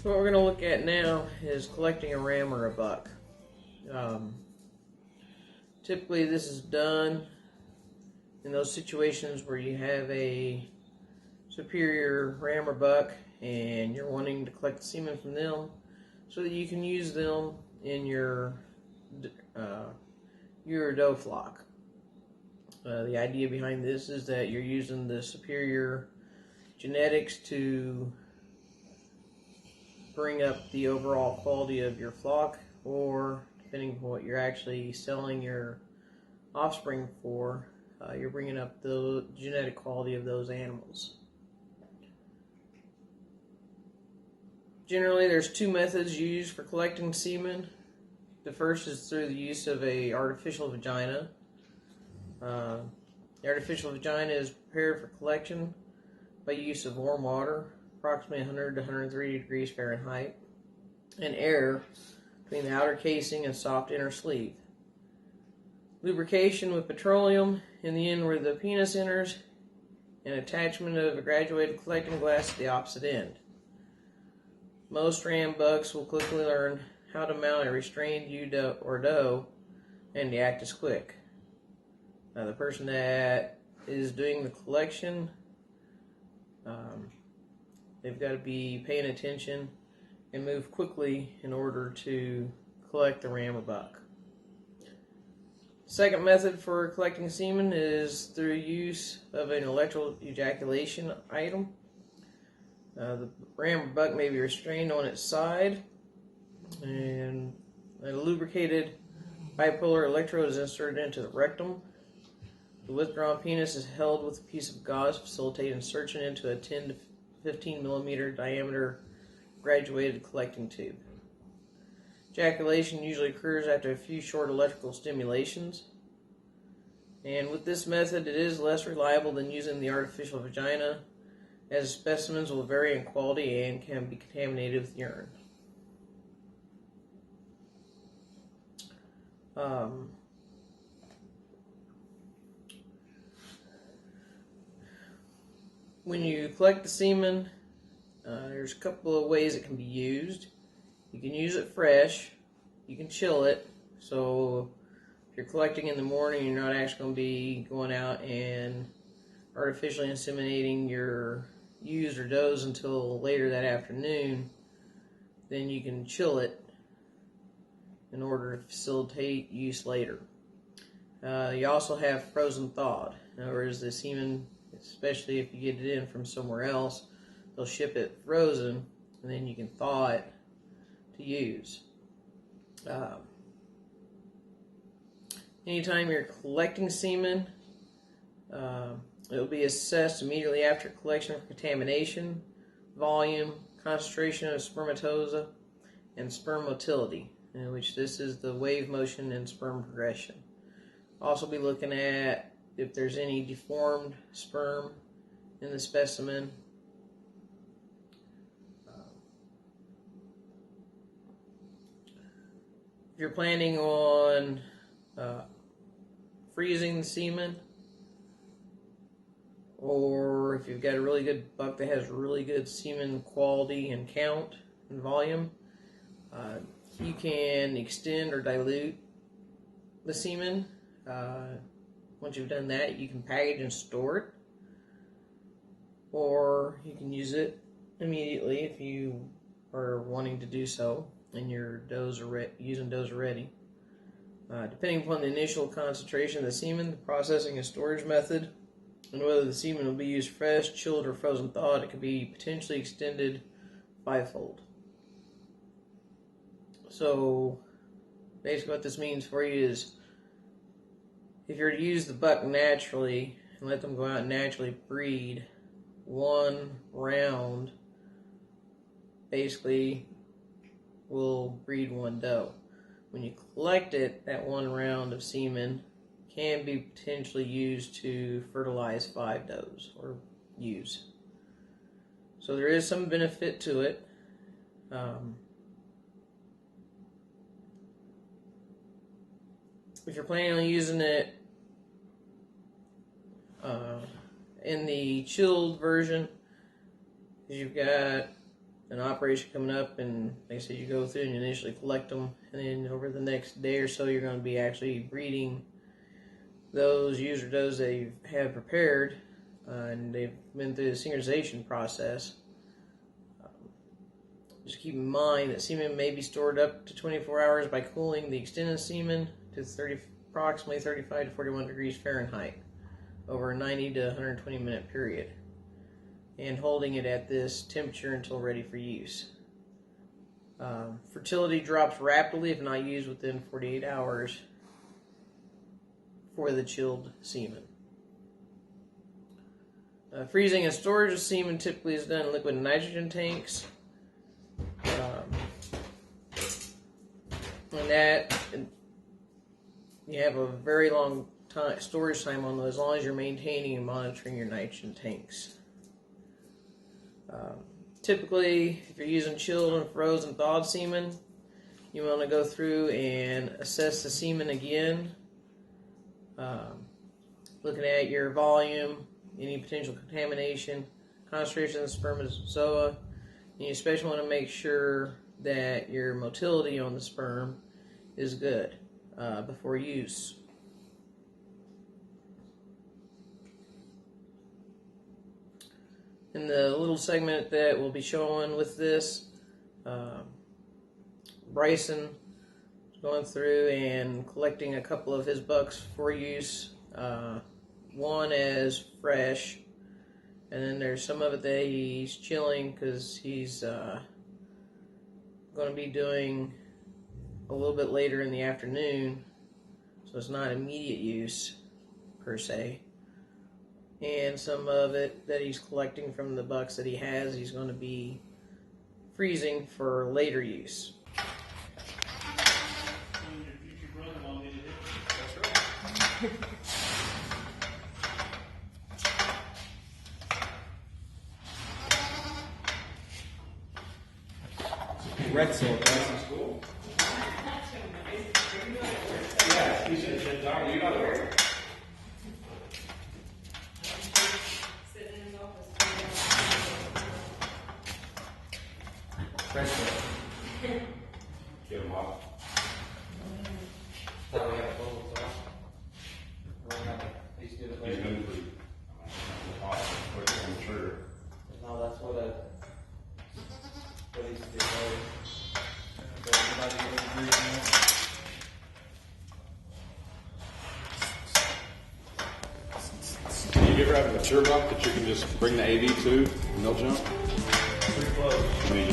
So what we're going to look at now is collecting a ram or a buck. Typically this is done in those situations where you have a superior ram or buck and you're wanting to collect the semen from them so that you can use them in your doe flock. The idea behind this is that you're using the superior genetics to bring up the overall quality of your flock, or depending on what you're actually selling your offspring for, you're bringing up the genetic quality of those animals. Generally, there's two methods used for collecting semen. The first is through the use of an artificial vagina. The artificial vagina is prepared for collection by use of warm water, approximately 100 to 130 degrees Fahrenheit, and air between the outer casing and soft inner sleeve. Lubrication with petroleum in the end where the penis enters, and attachment of a graduated collecting glass at the opposite end. Most ram bucks will quickly learn how to mount a restrained ewe or doe, and the act is quick. The person that is doing the collection, they've got to be paying attention and move quickly in order to collect the ram or buck. Second method for collecting semen is through use of an electrical ejaculation item. The ram or buck may be restrained on its side, and a lubricated bipolar electrode is inserted into the rectum. The withdrawn penis is held with a piece of gauze to facilitate insertion into a 10 to 15 millimeter diameter graduated collecting tube. Ejaculation usually occurs after a few short electrical stimulations. And with this method, it is less reliable than using the artificial vagina, as specimens will vary in quality and can be contaminated with urine. When you collect the semen, there's a couple of ways it can be used. You can use it fresh, you can chill it, so if you're collecting in the morning, you're not actually going to be going out and artificially inseminating your ewes or does until later that afternoon. Then you can chill it in order to facilitate use later. You also have frozen thawed. In other words, the semen, especially if you get it in from somewhere else, they'll ship it frozen, and then you can thaw it to use. Anytime you're collecting semen, it will be assessed immediately after collection for contamination, volume, concentration of spermatozoa, and sperm motility, in which this is the wave motion and sperm progression. Also be looking at if there's any deformed sperm in the specimen. If you're planning on freezing the semen, or if you've got a really good buck that has really good semen quality and count and volume, you can extend or dilute the semen. Once you've done that, you can package and store it, or you can use it immediately if you are wanting to do so and your does are using does already. Depending upon the initial concentration of the semen, the processing and storage method, and whether the semen will be used fresh, chilled, or frozen thawed, it could be potentially extended fivefold. So basically what this means for you is if you're to use the buck naturally and let them go out and naturally breed, one round basically will breed one doe. When you collect it, that one round of semen can be potentially used to fertilize 5 does or ewes. So there is some benefit to it. If you're planning on using it in the chilled version, you've got an operation coming up, and like I said, you go through and you initially collect them, and then over the next day or so, you're going to be actually breeding those ewes or does that you have prepared, and they've been through the synchronization process. Just keep in mind that semen may be stored up to 24 hours by cooling the extended semen to approximately 35 to 41 degrees Fahrenheit over a 90 to 120 minute period, and holding it at this temperature until ready for use. Fertility drops rapidly if not used within 48 hours for the chilled semen. Freezing and storage of semen typically is done in liquid nitrogen tanks. And that, you have a very long storage time on those, as long as you're maintaining and monitoring your nitrogen tanks. Typically, if you're using chilled and frozen thawed semen, you want to go through and assess the semen again, looking at your volume, any potential contamination, concentration of the spermatozoa, and you especially want to make sure that your motility on the sperm is good before use. In the little segment that we'll be showing with this, Bryson is going through and collecting a couple of his bucks for use. One as fresh, and then there's some of it that he's chilling because he's going to be doing a little bit later in the afternoon, so it's not immediate use per se. And some of it that he's collecting from the bucks that he has, he's going to be freezing for later use. Red Soul, Bryson School. Yeah, you should have been talking. You got to work. Red Soul. Get him off. Thought we had a full He's going to be awesome. I'm sure. No, that's what he's doing. Do you ever have a mature buck that you can just bring the AV to and they'll jump? Pretty close. I mean,